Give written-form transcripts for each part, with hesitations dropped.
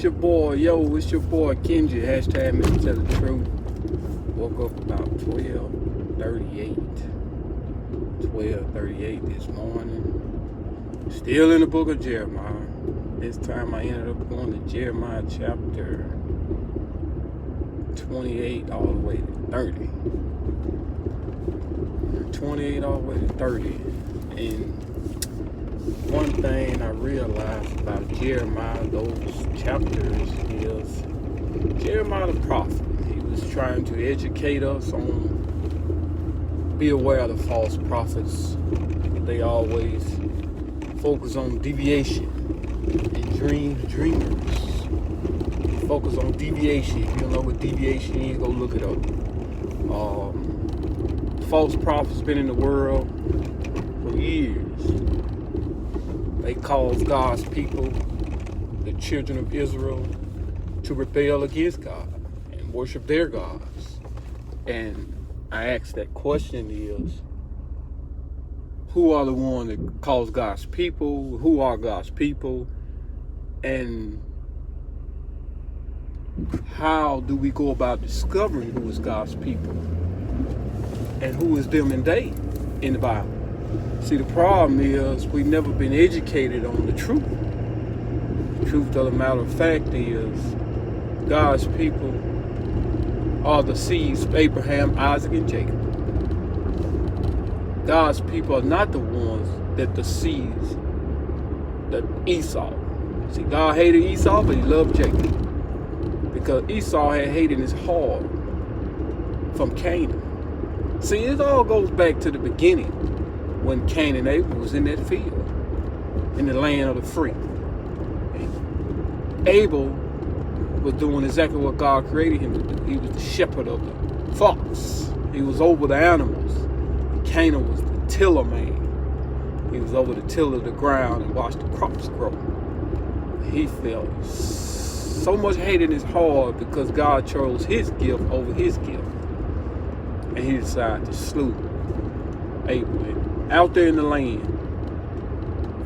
It's your boy, it's your boy Kengi, hashtag Mr. Tell the Truth. Woke up about 12:38 this morning. Still in the book of Jeremiah. This time I ended up going to Jeremiah chapter 28 all the way to 30. 28 all the way to 30. And one thing I realized about Jeremiah, those chapters, is Jeremiah the prophet. He was trying to educate us on, be aware of the false prophets. They always focus on deviation and dreamers. Focus on deviation. If you don't know what deviation is, go look it up. False prophets been in the world for years. They caused God's people, the children of Israel, to rebel against God and worship their gods. And I asked that question is, who are the ones that caused God's people? Who are God's people? And how do we go about discovering who is God's people? And who is them and they in the Bible? See, the problem is we've never been educated on the truth. The truth of the matter of fact is God's people are the seeds of Abraham, Isaac, and Jacob. God's people are not the ones that the seeds that Esau. See, God hated Esau, but he loved Jacob. Because Esau had hated his heart from Canaan. See, it all goes back to the beginning when Cain and Abel was in that field, in the land of the free. And Abel was doing exactly what God created him to do. He was the shepherd of the flocks. He was over the animals. And Cain was the tiller man. He was over the till of the ground and watched the crops grow. He felt so much hate in his heart because God chose his gift over his gift. And he decided to slew Abel out there in the land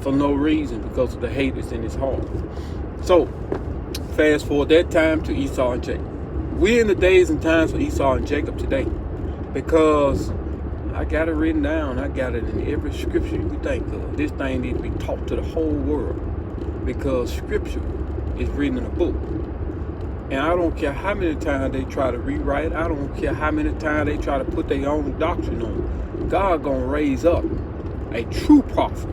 for no reason because of the hate that's in his heart. So, fast forward that time to Esau and Jacob. We're in the days and times for Esau and Jacob today because I got it written down. I got it in every scripture you think of. This thing needs to be taught to the whole world because scripture is written in a book. And I don't care how many times they try to rewrite it. I don't care how many times they try to put their own doctrine on it. God gonna raise up a true prophet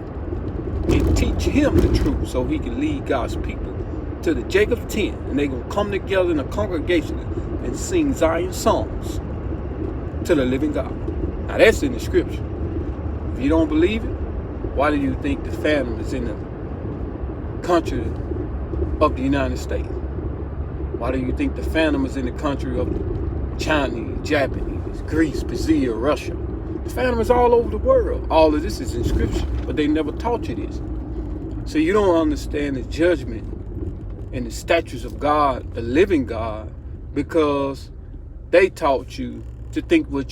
and teach him the truth so he can lead God's people to the Jacob's tent. And they gonna come together in a congregation and sing Zion songs to the living God. Now that's in the scripture. If you don't believe it, why do you think the famine is in the country of the United States? Why do you think the phantom is in the country of Chinese, Japanese, Greece, Brazil, Russia? The phantom is all over the world. All of this is in scripture, but they never taught you this. So you don't understand the judgment and the statutes of God, the living God, because they taught you to think what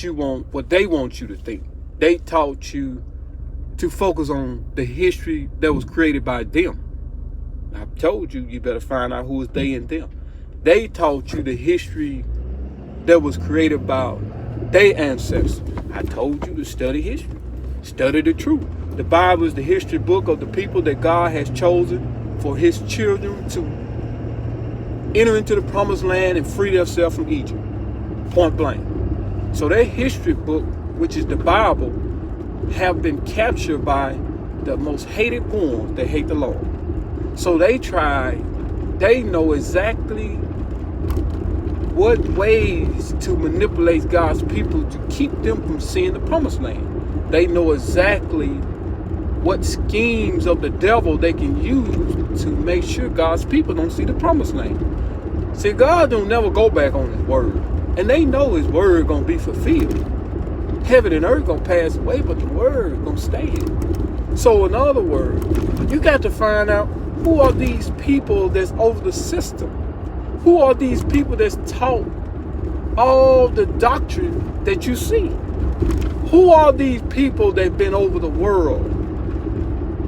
they want you to think. They taught you to focus on the history that was created by them. I've told you, you better find out who is they and them. They taught you the history that was created by their ancestors. I told you to study history. Study the truth. The Bible is the history book of the people that God has chosen for his children to enter into the promised land and free themselves from Egypt. Point blank. So that history book, which is the Bible, have been captured by the most hated ones that hate the Lord. So they know exactly what ways to manipulate God's people to keep them from seeing the promised land. They know exactly what schemes of the devil they can use to make sure God's people don't see the promised land. See, God don't never go back on his word. And they know his word gonna be fulfilled. Heaven and earth gonna pass away, but the word gonna stay. So in other words, you got to find out who are these people that's over the system. Who are these people that's taught all the doctrine that you see? Who are these people that have been over the world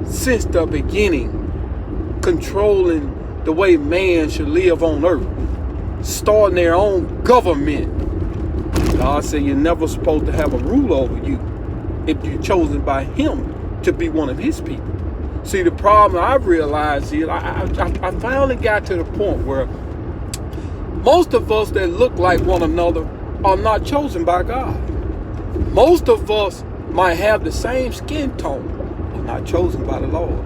since the beginning, controlling the way man should live on earth, starting their own government. God said you're never supposed to have a rule over you if you're chosen by him to be one of his people. See, the problem I realized is I finally got to the point where most of us that look like one another are not chosen by God. Most of us might have the same skin tone, but not chosen by the Lord.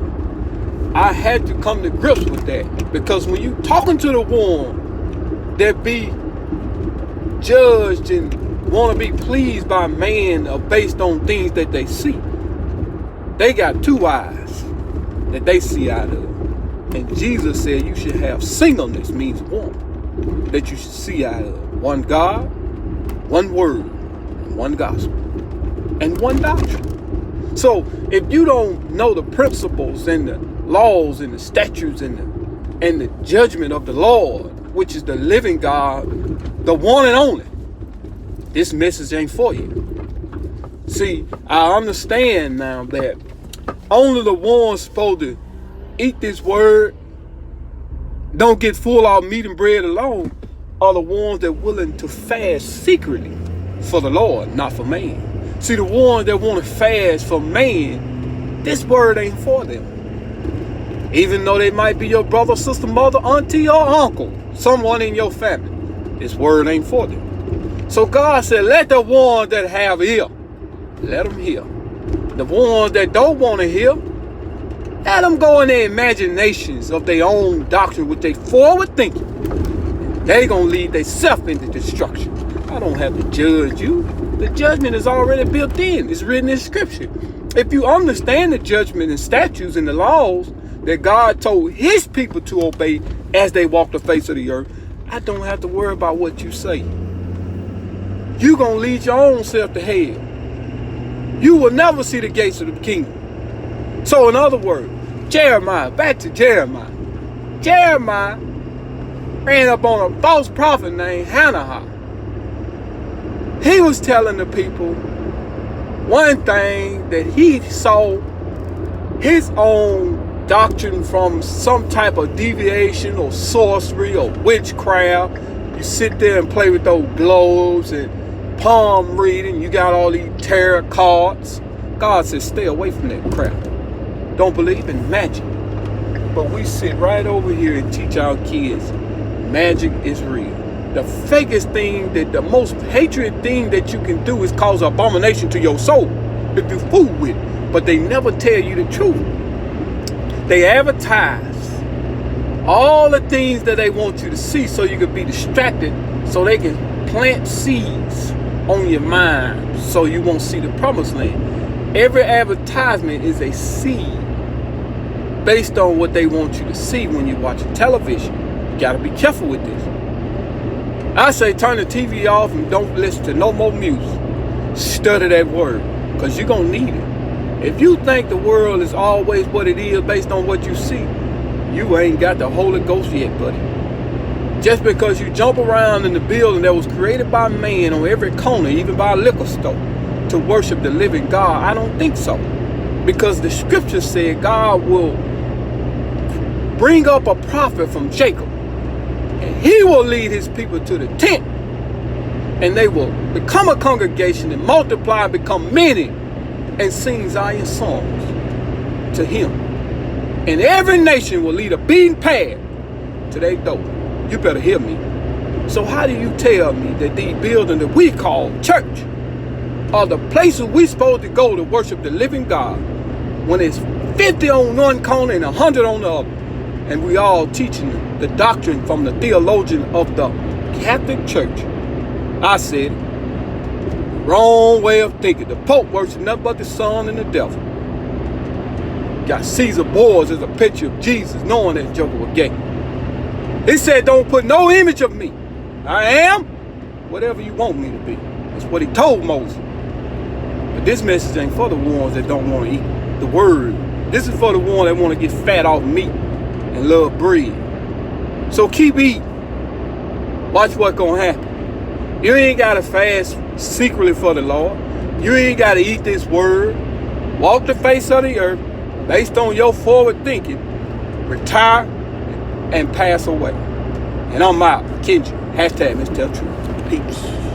I had to come to grips with that, because when you talking to the one that be judged and want to be pleased by man based on things that they see, they got two eyes that they see out of. And Jesus said you should have singleness, means one, that you should see out of. One God, one word, one gospel, and one doctrine. So if you don't know the principles and the laws and the statutes and the judgment of the Lord, which is the living God, the one and only, this message ain't for you. See, I understand now that only the ones supposed to eat this word, don't get full off meat and bread alone, are the ones that willing to fast secretly for the Lord, not for man. See, the ones that want to fast for man, this word ain't for them. Even though they might be your brother, sister, mother, auntie, or uncle, someone in your family, this word ain't for them. So God said, let the ones that have ear, let them hear. The ones that don't want to hear, let them go in their imaginations of their own doctrine with their forward thinking. They gonna lead themselves into destruction. I don't have to judge you. The judgment is already built in. It's written in scripture. If you understand the judgment and statutes and the laws that God told his people to obey as they walk the face of the earth, I don't have to worry about what you say. You gonna lead your own self to hell. You will never see the gates of the kingdom. So in other words, Jeremiah, back to Jeremiah. Jeremiah ran up on a false prophet named Hananiah. He was telling the people one thing, that he saw his own doctrine from some type of deviation or sorcery or witchcraft. You sit there and play with those globes and palm reading. You got all these tarot cards. God says stay away from that crap. Don't believe in magic. But we sit right over here and teach our kids magic is real. The fakest thing, that the most hatred thing that you can do is cause abomination to your soul if you fool with it. But they never tell you the truth. They advertise all the things that they want you to see so you can be distracted, so they can plant seeds on your mind so you won't see the promised land. Every advertisement is a seed based on what they want you to see when you're watching television. You got to be careful with this. I say turn the TV off and don't listen to no more music. Study that word, because you're going to need it. If you think the world is always what it is based on what you see, you ain't got the Holy Ghost yet, buddy. Just because you jump around in the building that was created by man on every corner, even by a liquor store, to worship the living God, I don't think so. Because the scripture said God will bring up a prophet from Jacob, and he will lead his people to the tent, and they will become a congregation and multiply and become many and sing Zion songs to him. And every nation will lead a beaten path to their door. You better hear me. So how do you tell me that these buildings that we call church are the places we supposed to go to worship the living God when it's 50 on one corner and 100 on the other, and we all teaching the doctrine from the theologian of the Catholic Church? I said, wrong way of thinking. The Pope worships nothing but the Son and the devil. Got Caesar Boards as a picture of Jesus, knowing that joker was gay. He said, don't put no image of me. I am whatever you want me to be. That's what he told Moses. But this message ain't for the ones that don't want to eat the word. This is for the ones that want to get fat off meat and love bread. So keep eating. Watch what's going to happen. You ain't got to fast secretly for the Lord. You ain't got to eat this word. Walk the face of the earth based on your forward thinking. Retire. and pass away. And I'm out. Kengi. Hashtag Mr. Tell Truth. Peace.